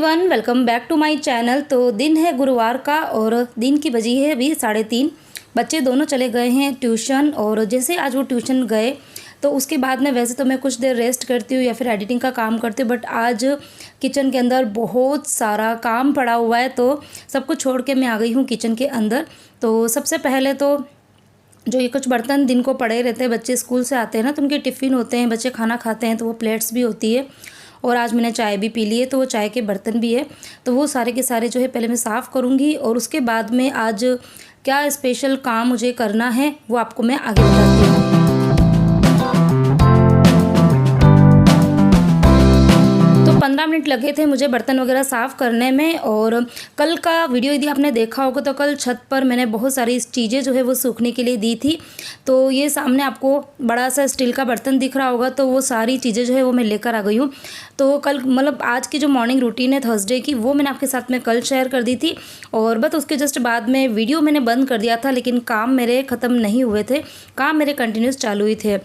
Everyone, welcome back to my channel. तो दिन है गुरुवार का और दिन की बजी है अभी 3:30। बच्चे दोनों चले गए हैं ट्यूशन और जैसे आज वो ट्यूशन गए तो उसके बाद में वैसे तो मैं कुछ देर रेस्ट करती हूँ या फिर एडिटिंग का काम करती हूँ, बट आज किचन के अंदर बहुत सारा काम पड़ा हुआ है तो सब कुछ छोड़ के मैं आ गई हूँ किचन के अंदर। तो सबसे पहले तो जो ये कुछ बर्तन दिन को पड़े रहते हैं, बच्चे स्कूल से आते हैं ना तो उनके टिफ़िन होते हैं, बच्चे खाना खाते हैं तो वो प्लेट्स भी होती है। और आज मैंने चाय भी पी ली है तो वो चाय के बर्तन भी है, तो वो सारे के सारे जो है पहले मैं साफ़ करूँगी और उसके बाद में आज क्या स्पेशल काम मुझे करना है वो आपको मैं आगे बताती हूँ। तो 15 मिनट लगे थे मुझे बर्तन वगैरह साफ़ करने में। और कल का वीडियो यदि आपने देखा होगा तो कल छत पर मैंने बहुत सारी चीज़ें जो है वो सूखने के लिए दी थी। तो ये सामने आपको बड़ा सा स्टील का बर्तन दिख रहा होगा, तो वो सारी चीज़ें जो है वो मैं लेकर आ गई हूँ। तो कल मतलब आज की जो मॉर्निंग रूटीन है थर्सडे की वो मैंने आपके साथ में कल शेयर कर दी थी और बस उसके जस्ट बाद में वीडियो मैंने बंद कर दिया था, लेकिन काम मेरे ख़त्म नहीं हुए थे, काम मेरे कंटिन्यूस चालू ही थे।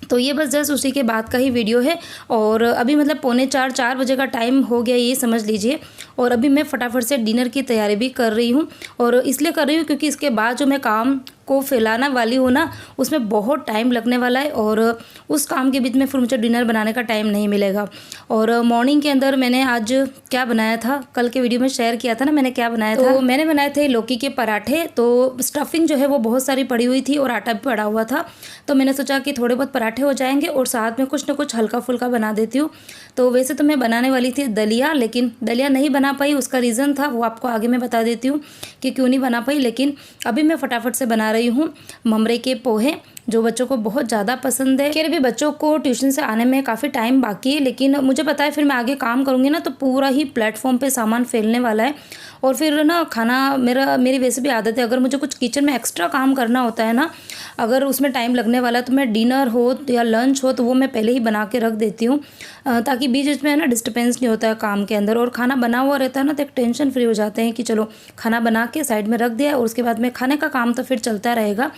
तो ये बस जस्ट उसी के बाद का ही वीडियो है और अभी मतलब 3:45-4 बजे का टाइम हो गया ये समझ लीजिए। और अभी मैं फटाफट से डिनर की तैयारी भी कर रही हूँ और इसलिए कर रही हूँ क्योंकि इसके बाद जो मैं काम को फैलाना वाली हूँ ना उसमें बहुत टाइम लगने वाला है और उस काम के बीच में फिर मुझे डिनर बनाने का टाइम नहीं मिलेगा। और मॉर्निंग के अंदर मैंने आज क्या बनाया था, कल के वीडियो में शेयर किया था ना मैंने क्या बनाया था। तो मैंने बनाए थे लौकी के पराठे। तो स्टफिंग जो है वो बहुत सारी पड़ी हुई थी और आटा भी पड़ा हुआ था, तो मैंने सोचा कि थोड़े बहुत पराठे हो जाएंगे और साथ में कुछ ना कुछ हल्का फुल्का बना देती हूँ। तो वैसे तो मैं बनाने वाली थी दलिया, लेकिन दलिया नहीं बना पाई, उसका रीज़न था वो आपको आगे मैं बता देती हूँ कि क्यों नहीं बना पाई। लेकिन अभी मैं फटाफट से बना रही हूँ ममरे के पोहे, जो बच्चों को बहुत ज़्यादा पसंद है। खैर अभी बच्चों को ट्यूशन से आने में काफ़ी टाइम बाकी है, लेकिन मुझे पता है फिर मैं आगे काम करूँगी ना तो पूरा ही प्लेटफॉर्म पे सामान फैलने वाला है और फिर ना खाना मेरी वैसे भी आदत है, अगर मुझे कुछ किचन में एक्स्ट्रा काम करना होता है ना, अगर उसमें टाइम लगने वाला है तो मैं डिनर हो या लंच हो तो वो मैं पहले ही बना के रख देती हूँ ताकि बीच में है ना डिस्टर्बेंस नहीं होता है काम के अंदर। और खाना बना हुआ रहता है ना तो एक टेंशन फ्री हो जाते हैं कि चलो खाना बना के साइड में रख दिया और उसके बाद में खाने का काम तो फिर चलता रहेगा,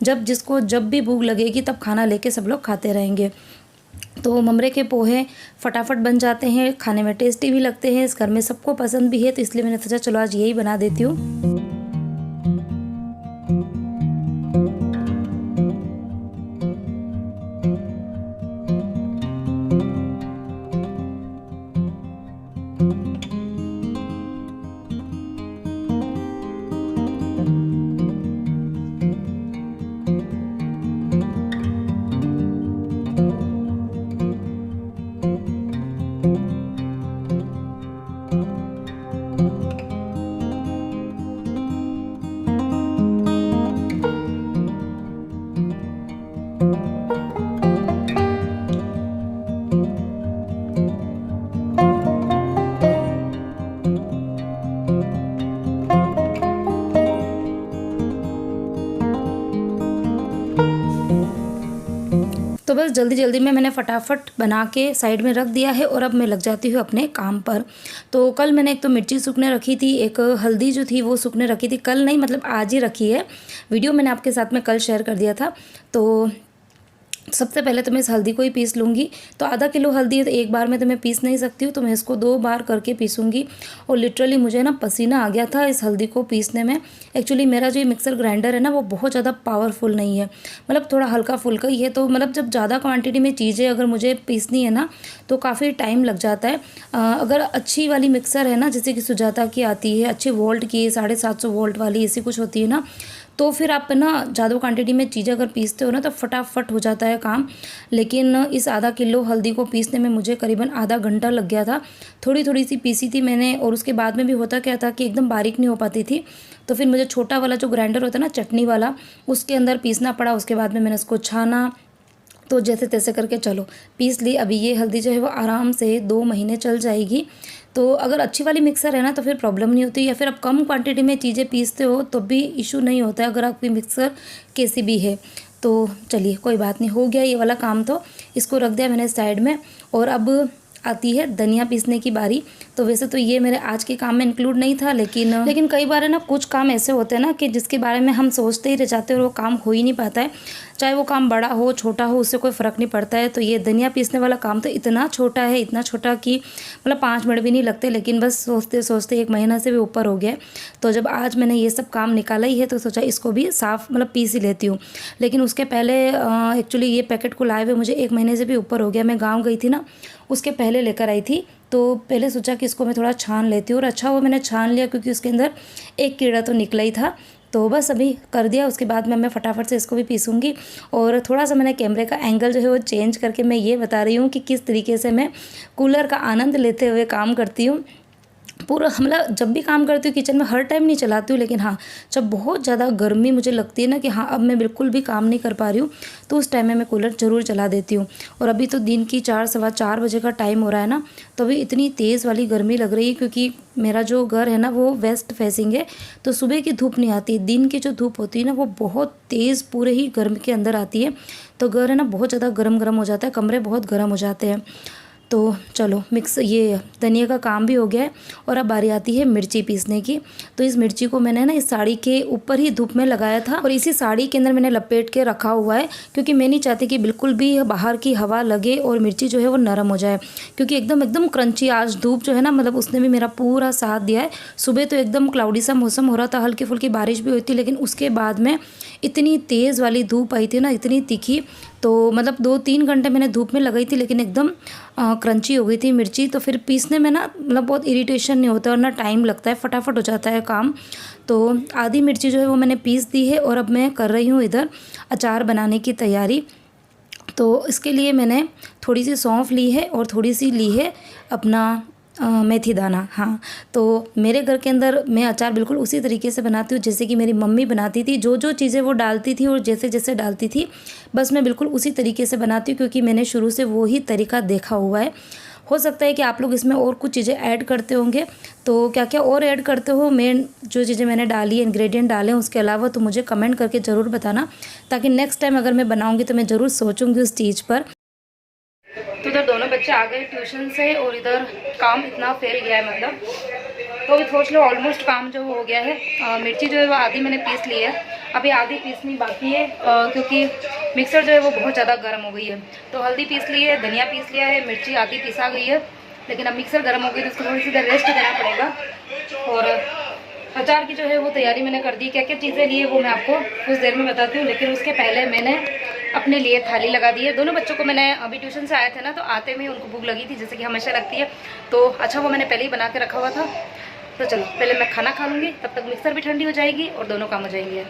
जब भी भूख लगेगी तब खाना लेके सब लोग खाते रहेंगे। तो ममरे के पोहे फटाफट बन जाते हैं, खाने में टेस्टी भी लगते हैं, इस घर में सबको पसंद भी है, तो इसलिए मैंने सोचा चलो आज यही बना देती हूँ। तो बस जल्दी जल्दी में मैंने फटाफट बना के साइड में रख दिया है और अब मैं लग जाती हूँ अपने काम पर। तो कल मैंने एक तो मिर्ची सूखने रखी थी, एक हल्दी जो थी वो सूखने रखी थी, कल नहीं मतलब आज ही रखी है, वीडियो मैंने आपके साथ में कल शेयर कर दिया था। तो सबसे पहले तो मैं इस हल्दी को ही पीस लूँगी। तो आधा किलो हल्दी है तो एक बार में तो मैं पीस नहीं सकती हूँ, तो मैं इसको 2 बार करके पीसूँगी। और लिटरली मुझे ना पसीना आ गया था इस हल्दी को पीसने में। एक्चुअली मेरा जो ये मिक्सर ग्राइंडर है ना वो बहुत ज़्यादा पावरफुल नहीं है, मतलब थोड़ा हल्का फुल्का ही है। तो मतलब जब ज़्यादा क्वान्टिटी में चीज़ें अगर मुझे पीसनी है ना तो काफ़ी टाइम लग जाता है। अगर अच्छी वाली मिक्सर है ना, जैसे कि सुजाता की आती है, अच्छे वोल्ट की 750 वोल्ट वाली ऐसी कुछ होती है ना, तो फिर आप ना ज़्यादा क्वांटिटी में चीज़ें अगर पीसते हो ना तो फटाफट हो जाता है काम। लेकिन इस आधा किलो हल्दी को पीसने में मुझे करीबन आधा घंटा लग गया था। थोड़ी थोड़ी सी पीसी थी मैंने और उसके बाद में भी होता क्या था कि एकदम बारीक नहीं हो पाती थी, तो फिर मुझे छोटा वाला जो ग्राइंडर होता है ना चटनी वाला, उसके अंदर पीसना पड़ा। उसके बाद में मैंने उसको छाना, तो जैसे तैसे करके चलो पीस ली। अभी ये हल्दी जो है वो आराम से 2 महीने चल जाएगी। तो अगर अच्छी वाली मिक्सर है ना तो फिर प्रॉब्लम नहीं होती, या फिर आप कम क्वांटिटी में चीज़ें पीसते हो तो भी इशू नहीं होता है अगर आपकी मिक्सर कैसी भी है। तो चलिए कोई बात नहीं, हो गया ये वाला काम, तो इसको रख दिया मैंने साइड में। और अब आती है धनिया पीसने की बारी। तो वैसे तो ये मेरे आज के काम में इंक्लूड नहीं था, लेकिन कई बार है ना कुछ काम ऐसे होते हैं ना कि जिसके बारे में हम सोचते ही रह जाते हैं और वो काम हो ही नहीं पाता है। चाहे वो काम बड़ा हो छोटा हो, उससे कोई फ़र्क नहीं पड़ता है। तो ये धनिया पीसने वाला काम तो इतना छोटा है, इतना छोटा कि मतलब 5 मिनट भी नहीं लगते, लेकिन बस सोचते सोचते 1 महीना से भी ऊपर हो गया है। तो जब आज मैंने ये सब काम निकाला ही है तो सोचा इसको भी साफ़ मतलब पीस ही लेती हूँ। लेकिन उसके पहले एक्चुअली ये पैकेट को लाए हुए मुझे 1 महीने से भी ऊपर हो गया। मैं गाँव गई थी ना, उसके पहले लेकर आई थी, तो पहले सोचा कि इसको मैं थोड़ा छान लेती हूँ, और अच्छा वो मैंने छान लिया क्योंकि उसके अंदर एक कीड़ा तो निकला ही था। तो बस अभी कर दिया। उसके बाद मैं फटाफट से इसको भी पीसूँगी। और थोड़ा सा मैंने कैमरे का एंगल जो है वो चेंज करके मैं ये बता रही हूँ कि किस तरीके से मैं कूलर का आनंद लेते हुए काम करती हूँ। पूरा मतलब जब भी काम करती हूँ किचन में हर टाइम नहीं चलाती हूँ, लेकिन हाँ जब बहुत ज़्यादा गर्मी मुझे लगती है ना कि हाँ अब मैं बिल्कुल भी काम नहीं कर पा रही हूँ, तो उस टाइम में मैं कूलर ज़रूर चला देती हूँ। और अभी तो दिन की 4 सवा 4 बजे का टाइम हो रहा है ना, तो अभी इतनी तेज़ वाली गर्मी लग रही है क्योंकि मेरा जो घर है ना वो वेस्ट फेसिंग है, तो सुबह की धूप नहीं आती। दिन की जो धूप होती है ना वो बहुत तेज़ पूरे ही गर्मी के अंदर आती है, तो घर है ना बहुत ज़्यादा गर्म गर्म हो जाता है, कमरे बहुत गर्म हो जाते हैं। तो चलो मिक्स ये धनिया का काम भी हो गया है। और अब बारी आती है मिर्ची पीसने की। तो इस मिर्ची को मैंने ना इस साड़ी के ऊपर ही धूप में लगाया था और इसी साड़ी के अंदर मैंने लपेट के रखा हुआ है, क्योंकि मैं नहीं चाहती कि बिल्कुल भी बाहर की हवा लगे और मिर्ची जो है वो नरम हो जाए, क्योंकि एकदम एकदम क्रंची आज धूप जो है ना मतलब उसने भी मेरा पूरा साथ दिया है। सुबह तो एकदम क्लाउडी सा मौसम हो रहा था, हल्की फुल्की बारिश भी हुई थी, लेकिन उसके बाद में इतनी तेज़ वाली धूप आई थी ना, इतनी तीखी। तो मतलब 2-3 घंटे मैंने धूप में लगाई थी, लेकिन एकदम क्रंची हो गई थी मिर्ची। तो फिर पीसने में ना मतलब बहुत इरिटेशन नहीं होता और ना टाइम लगता है, फटाफट हो जाता है काम। तो आधी मिर्ची जो है वो मैंने पीस दी है और अब मैं कर रही हूँ इधर अचार बनाने की तैयारी। तो इसके लिए मैंने थोड़ी सी सौंफ ली है और थोड़ी सी ली है अपना मेथी दाना। हाँ, तो मेरे घर के अंदर मैं अचार बिल्कुल उसी तरीके से बनाती हूँ जैसे कि मेरी मम्मी बनाती थी। जो जो चीज़ें वो डालती थी और जैसे जैसे डालती थी बस मैं बिल्कुल उसी तरीके से बनाती हूँ, क्योंकि मैंने शुरू से वो ही तरीका देखा हुआ है। हो सकता है कि आप लोग इसमें और कुछ चीज़ें ऐड करते होंगे, तो क्या क्या और ऐड करते हो, मेन जो चीज़ें मैंने डाली है इंग्रेडिएंट डाले हैं उसके अलावा, तो मुझे कमेंट करके ज़रूर बताना, ताकि नेक्स्ट टाइम अगर मैं बनाऊँगी तो मैं ज़रूर सोचूंगी उस चीज़ पर। तो इधर दोनों बच्चे आ गए ट्यूशन से और इधर काम इतना फैल गया है मतलब, तो अभी सोच लो ऑलमोस्ट काम जो हो गया है। मिर्ची जो है वो आधी मैंने पीस ली है, अभी आधी पीसनी बाकी है क्योंकि मिक्सर जो है वो बहुत ज़्यादा गर्म हो गई है। तो हल्दी पीस ली है, धनिया पीस लिया है, मिर्ची आधी पीसा गई है, लेकिन अब मिक्सर गर्म हो गई तो उसको थोड़ी सी देर रेस्ट देना पड़ेगा। और अचार की जो है वो तैयारी मैंने कर दी। क्या क्या चीज़ें लिए वो मैं आपको कुछ देर में बताती हूँ, लेकिन उसके पहले मैंने अपने लिए थाली लगा दी है। दोनों बच्चों को मैंने अभी ट्यूशन से आए थे ना, तो आते में उनको भूख लगी थी जैसे कि हमेशा लगती है, तो अच्छा वो मैंने पहले ही बना के रखा हुआ था। तो चलो पहले मैं खाना खा लूँगी, तब तक मिक्सर भी ठंडी हो जाएगी और दोनों काम हो जाएंगे।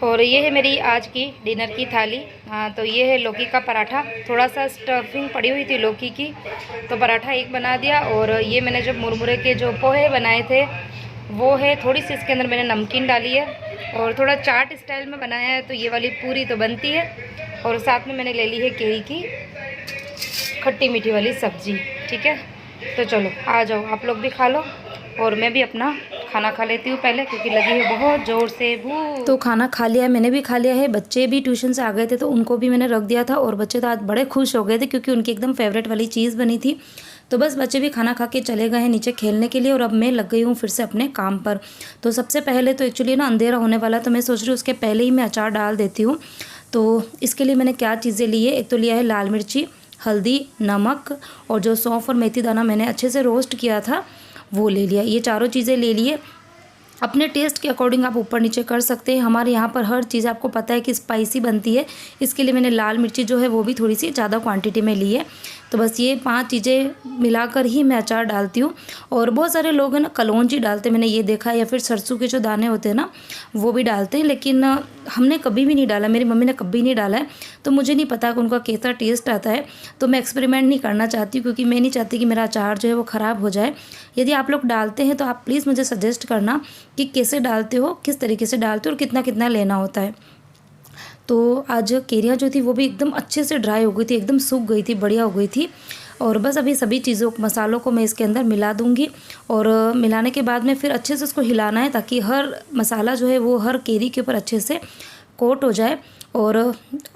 और ये है मेरी आज की डिनर की थाली। हाँ, तो ये है लौकी का पराठा, थोड़ा सा स्टफिंग पड़ी हुई थी लौकी की, तो पराठा एक बना दिया। और ये मैंने जब मुरमुरे के जो पोहे बनाए थे वो है, थोड़ी सी इसके अंदर मैंने नमकीन डाली है और थोड़ा चाट स्टाइल में बनाया है, तो ये वाली पूरी तो बनती है। और साथ में मैंने ले ली है केरी की खट्टी मीठी वाली सब्जी। ठीक है, तो चलो आ जाओ आप लोग भी खा लो और मैं भी अपना खाना खा लेती हूँ पहले, क्योंकि लगी है बहुत ज़ोर से भूख। तो खाना खा लिया है, मैंने भी खा लिया है। बच्चे भी ट्यूशन से आ गए थे तो उनको भी मैंने रख दिया था, और बच्चे तो आज बड़े खुश हो गए थे क्योंकि उनकी एकदम फेवरेट वाली चीज़ बनी थी। तो बस बच्चे भी खाना खा के चले गए हैं नीचे खेलने के लिए, और अब मैं लग गई हूँ फिर से अपने काम पर। तो सबसे पहले तो एक्चुअली ना अंधेरा होने वाला, तो मैं सोच रही हूँ उसके पहले ही मैं अचार डाल देती हूँ। तो इसके लिए मैंने क्या चीज़ें ली है, एक तो लिया है लाल मिर्ची, हल्दी, नमक, और जो सौंफ और मेथी दाना मैंने अच्छे से रोस्ट किया था वो ले लिया। ये चारों चीज़ें ले लिए। अपने टेस्ट के अकॉर्डिंग आप ऊपर नीचे कर सकते हैं। हमारे यहाँ पर हर चीज़ आपको पता है कि स्पाइसी बनती है, इसके लिए मैंने लाल मिर्ची जो है वो भी थोड़ी सी ज़्यादा क्वांटिटी में ली है। तो बस ये 5 चीज़ें मिलाकर ही मैं अचार डालती हूँ। और बहुत सारे लोग हैं ना कलौंजी डालते हैं, मैंने ये देखा है, या फिर सरसों के जो दाने होते हैं ना वो भी डालते हैं, लेकिन हमने कभी भी नहीं डाला, मेरी मम्मी ने कभी नहीं डाला है, तो मुझे नहीं पता कि उनका कैसा टेस्ट आता है। तो मैं एक्सपेरिमेंट नहीं करना चाहती, क्योंकि मैं नहीं चाहती कि मेरा अचार जो है वो ख़राब हो जाए। यदि आप लोग डालते हैं तो आप प्लीज़ मुझे सजेस्ट करना कि कैसे डालते हो, किस तरीके से डालते हो और कितना कितना लेना होता है। तो आज केरियाँ जो थी वो भी एकदम अच्छे से ड्राई हो गई थी, एकदम सूख गई थी, बढ़िया हो गई थी। और बस अभी सभी चीज़ों मसालों को मैं इसके अंदर मिला दूंगी, और मिलाने के बाद में फिर अच्छे से उसको हिलाना है, ताकि हर मसाला जो है वो हर केरी के ऊपर अच्छे से कोट हो जाए। और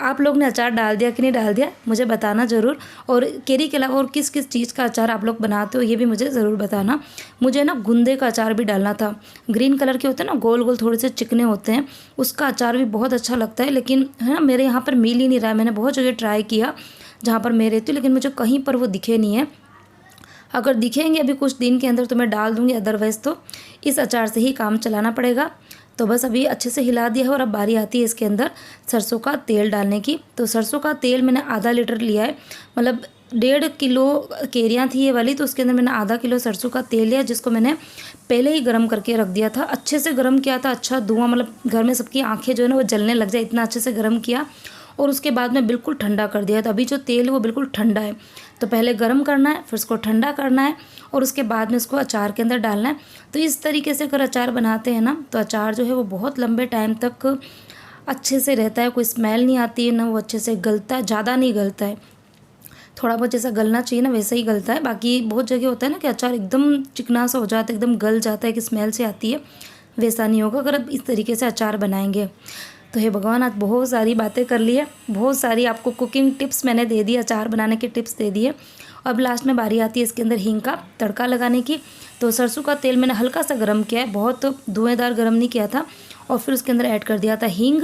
आप लोग ने अचार डाल दिया कि नहीं डाल दिया मुझे बताना ज़रूर। और केरी के अलावा और किस किस चीज़ का अचार आप लोग बनाते हो ये भी मुझे ज़रूर बताना। मुझे ना गुंदे का अचार भी डालना था, ग्रीन कलर के होते हैं ना, गोल गोल थोड़े से चिकने होते हैं, उसका अचार भी बहुत अच्छा लगता है। लेकिन है ना, मेरे यहाँ पर मिल ही नहीं रहा है। मैंने बहुत जगह ट्राई किया जहाँ पर मैं रहती हूँ, लेकिन मुझे कहीं पर वो दिखे नहीं है। अगर दिखेंगे अभी कुछ दिन के अंदर तो मैं डाल दूँगी, अदरवाइज़ तो इस अचार से ही काम चलाना पड़ेगा। तो बस अभी अच्छे से हिला दिया है और अब बारी आती है इसके अंदर सरसों का तेल डालने की। तो सरसों का तेल मैंने आधा लीटर लिया है, मतलब 1.5 किलो केरियाँ थी ये वाली, तो उसके अंदर मैंने आधा किलो सरसों का तेल लिया, जिसको मैंने पहले ही गर्म करके रख दिया था। अच्छे से गर्म किया था, अच्छा धुआं, मतलब घर में सबकी आंखें जो है ना वो जलने लग जाए, इतना अच्छे से गर्म किया। और उसके बाद में बिल्कुल ठंडा कर दिया। तो अभी जो तेल है वो बिल्कुल ठंडा है। तो पहले गर्म करना है, फिर उसको ठंडा करना है और उसके बाद में इसको अचार के अंदर डालना है। तो इस तरीके से अगर अचार बनाते हैं ना तो अचार जो है वो बहुत लंबे टाइम तक अच्छे से रहता है, कोई स्मेल नहीं आती है ना, वो अच्छे से गलता है, ज़्यादा नहीं गलता है, थोड़ा बहुत जैसा गलना चाहिए ना वैसा ही गलता है। बाकी बहुत जगह होता है ना कि अचार एकदम चिकना सा हो जाता है, एकदम गल जाता है कि स्मेल से आती है, वैसा नहीं होगा अगर आप इस तरीके से अचार बनाएंगे। तो हे भगवान, आज बहुत सारी बातें कर ली है, बहुत सारी आपको कुकिंग टिप्स मैंने दे दी, अचार बनाने के टिप्स दे दिए। अब लास्ट में बारी आती है इसके अंदर हींग का तड़का लगाने की। तो सरसों का तेल मैंने हल्का सा गर्म किया है, बहुत धुएंधार गर्म नहीं किया था, और फिर उसके अंदर ऐड कर दिया था हींग।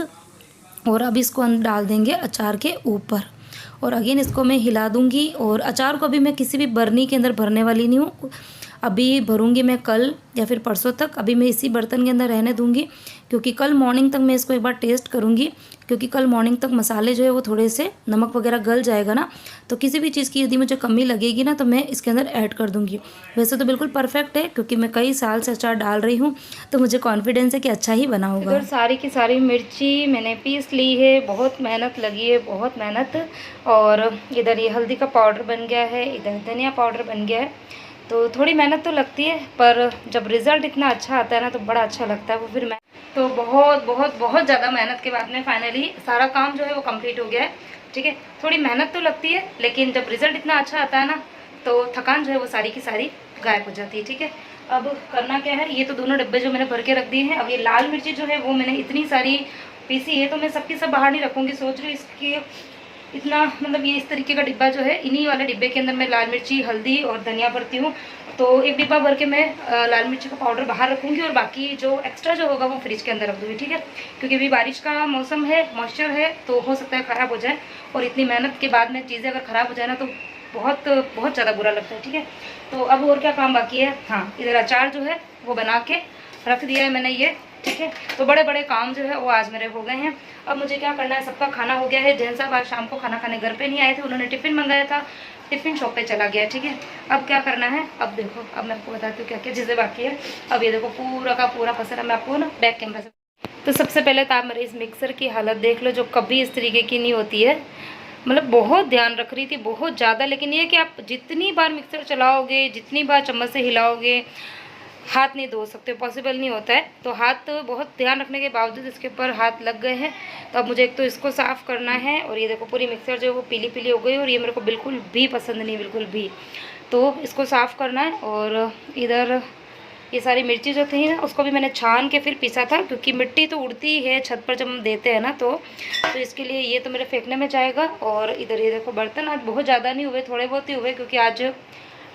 और अब इसको अंदर डाल देंगे अचार के ऊपर, और अगेन इसको मैं हिला दूंगी। और अचार को अभी मैं किसी भी बर्नी के अंदर भरने वाली नहीं हूँ, अभी भरूंगी मैं कल या फिर परसों तक। अभी मैं इसी बर्तन के अंदर रहने दूंगी, क्योंकि कल मॉर्निंग तक मैं इसको एक बार टेस्ट करूंगी, क्योंकि कल मॉर्निंग तक मसाले जो है वो थोड़े से नमक वगैरह गल जाएगा ना, तो किसी भी चीज़ की यदि मुझे कमी लगेगी ना तो मैं इसके अंदर ऐड कर दूंगी। वैसे तो बिल्कुल परफेक्ट है, क्योंकि मैं कई साल से अचार डाल रही हूँ, तो मुझे कॉन्फिडेंस है कि अच्छा ही बना होगा। इधर सारी की सारी मिर्ची मैंने पीस ली है, बहुत मेहनत लगी है, बहुत मेहनत। और इधर ये हल्दी का पाउडर बन गया है, इधर धनिया पाउडर बन गया है। तो थोड़ी मेहनत तो लगती है, पर जब रिज़ल्ट इतना अच्छा आता है ना तो बड़ा अच्छा लगता है वो। फिर मैं तो बहुत बहुत बहुत ज़्यादा मेहनत के बाद में फाइनली सारा काम जो है वो कंप्लीट हो गया है। ठीक है, थोड़ी मेहनत तो लगती है, लेकिन जब रिज़ल्ट इतना अच्छा आता है ना तो थकान जो है वो सारी की सारी गायब हो जाती है। ठीक है, अब करना क्या है, ये तो दोनों डब्बे जो मैंने भर के रख दिए हैं। अब ये लाल मिर्ची जो है वो मैंने इतनी सारी पीसी है, तो मैं सबकी सब बाहर नहीं रखूँगी, सोच रही हूँ इसकी इतना, मतलब ये इस तरीके का डिब्बा जो है, इन्हीं वाले डिब्बे के अंदर मैं लाल मिर्ची, हल्दी और धनिया भरती हूँ। तो एक डिब्बा भर के मैं लाल मिर्ची का पाउडर बाहर रखूँगी, और बाकी जो एक्स्ट्रा जो होगा वो फ्रिज के अंदर रख दूँगी। ठीक है, क्योंकि अभी बारिश का मौसम है, मॉइस्चर है, तो हो सकता है ख़राब हो जाए, और इतनी मेहनत के बाद में चीज़ें अगर ख़राब हो जाए ना तो बहुत बहुत ज़्यादा बुरा लगता है। ठीक है, तो अब और क्या काम बाकी है, हाँ इधर अचार जो है वो बना के रख दिया है मैंने ये। ठीक है, तो बड़े बड़े काम जो है वो आज मेरे हो गए हैं। अब मुझे क्या करना है, सबका खाना हो गया है। जैन साहब आज शाम को खाना खाने घर पे नहीं आए थे, उन्होंने टिफ़िन मंगाया था, टिफ़िन शॉप पे चला गया। ठीक है, अब क्या करना है, अब देखो, अब मैं आपको बताती हूँ क्या क्या चीज़ें बाकी है। अब ये देखो पूरा का पूरा पसरा मैं आपको ना बैक कैमरा से। तो सबसे पहले तो आप मेरे इस मिक्सर की हालत देख लो, जो कभी इस तरीके की नहीं होती है। मतलब बहुत ध्यान रख रही थी, बहुत ज़्यादा, लेकिन ये कि आप जितनी बार मिक्सर चलाओगे, जितनी बार चम्मच से हिलाओगे, हाथ नहीं धो सकते, पॉसिबल नहीं होता है। तो हाथ बहुत ध्यान रखने के बावजूद इसके ऊपर हाथ लग गए हैं। तो अब मुझे एक तो इसको साफ़ करना है, और ये देखो पूरी मिक्सर जो है वो पीली पीली हो गई, और ये मेरे को बिल्कुल भी पसंद नहीं, बिल्कुल भी। तो इसको साफ़ करना है। और इधर ये सारी मिर्ची जो थी ना उसको भी मैंने छान के फिर पीसा था, क्योंकि मिट्टी तो उड़ती है छत पर जब हम देते हैं ना, तो इसके लिए ये तो मेरे फेंकने में जाएगा। और इधर ये देखो बर्तन आज बहुत ज़्यादा नहीं हुए, थोड़े बहुत ही हुए, क्योंकि आज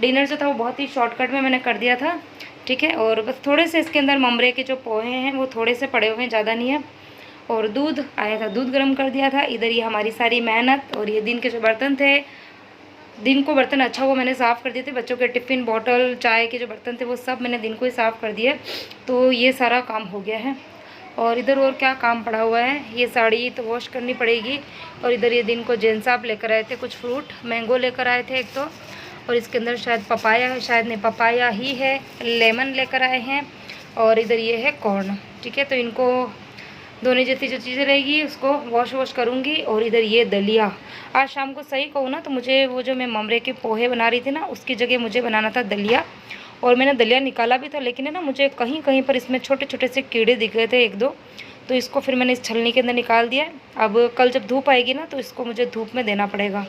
डिनर जो था वो बहुत ही शॉर्टकट में मैंने कर दिया था। ठीक है, और बस थोड़े से इसके अंदर ममरे के जो पोहे हैं वो थोड़े से पड़े हुए हैं, ज़्यादा नहीं है। और दूध आया था, दूध गर्म कर दिया था। इधर ये हमारी सारी मेहनत, और ये दिन के जो बर्तन थे, दिन को बर्तन अच्छा वो मैंने साफ़ कर दिए थे। बच्चों के टिफ़िन बॉटल, चाय के जो बर्तन थे वो सब मैंने दिन को ही साफ़ कर दिए। तो ये सारा काम हो गया है। और इधर और क्या काम पड़ा हुआ है, ये साड़ी तो वॉश करनी पड़ेगी। और इधर ये दिन को जैन साहब लेकर आए थे कुछ फ्रूट, मैंगो लेकर आए थे एक तो, और इसके अंदर शायद पपाया है, शायद नहीं पपाया ही है, लेमन लेकर आए हैं। और इधर ये है कॉर्न। ठीक है, तो इनको धोने जैसी जो चीज़ें रहेगी उसको वॉश करूँगी। और इधर ये दलिया, आज शाम को सही कहूँ ना तो मुझे वो जो मैं ममरे के पोहे बना रही थी ना उसकी जगह मुझे बनाना था दलिया। और मैंने दलिया निकाला भी था, लेकिन है ना मुझे कहीं कहीं पर इसमें छोटे छोटे से कीड़े दिख गए थे, एक दो, तो इसको फिर मैंने इस छलनी के अंदर निकाल दिया। अब कल जब धूप आएगी ना तो इसको मुझे धूप में देना पड़ेगा।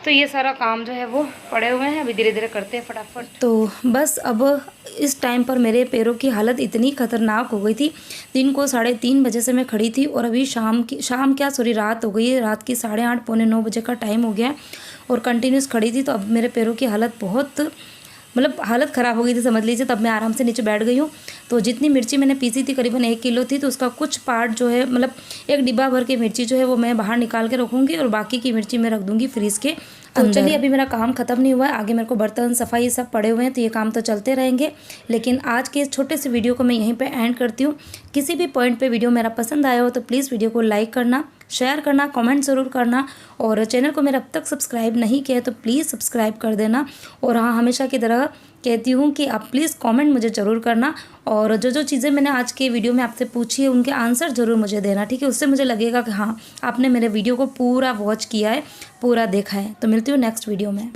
तो ये सारा काम जो है वो पड़े हुए हैं, अभी धीरे धीरे करते हैं फटाफट। तो बस अब इस टाइम पर मेरे पैरों की हालत इतनी ख़तरनाक हो गई थी। दिन को 3:30 बजे से मैं खड़ी थी और अभी रात हो गई है। रात की 8:30 पौने 9 बजे का टाइम हो गया है और कंटिन्यूस खड़ी थी। तो अब मेरे पैरों की हालत बहुत मतलब हालत ख़राब हो गई थी समझ लीजिए। तब मैं आराम से नीचे बैठ गई हूँ। तो जितनी मिर्ची मैंने पीसी थी करीबन 1 किलो थी, तो उसका कुछ पार्ट जो है मतलब एक डिब्बा भर के मिर्ची जो है वो मैं बाहर निकाल के रखूँगी और बाकी की मिर्ची मैं रख दूँगी फ्रीज़ के अंदर। तो चलिए, अभी मेरा काम ख़त्म नहीं हुआ है, आगे मेरे को बर्तन सफाई सब पड़े हुए हैं, तो ये काम तो चलते रहेंगे। लेकिन आज के इस छोटे से वीडियो को मैं यहीं पे एंड करती हूँ। किसी भी पॉइंट पे वीडियो मेरा पसंद आया हो तो प्लीज़ वीडियो को लाइक करना, शेयर करना, कमेंट ज़रूर करना और चैनल को मेरा अब तक सब्सक्राइब नहीं किया है तो प्लीज़ सब्सक्राइब कर देना। और हाँ, हमेशा की तरह कहती हूँ कि आप प्लीज़ कमेंट मुझे ज़रूर करना और जो जो चीज़ें मैंने आज के वीडियो में आपसे पूछी है उनके आंसर ज़रूर मुझे देना, ठीक है। उससे मुझे लगेगा कि हाँ, आपने मेरे वीडियो को पूरा वॉच किया है, पूरा देखा है। तो मिलती हूँ नेक्स्ट वीडियो में।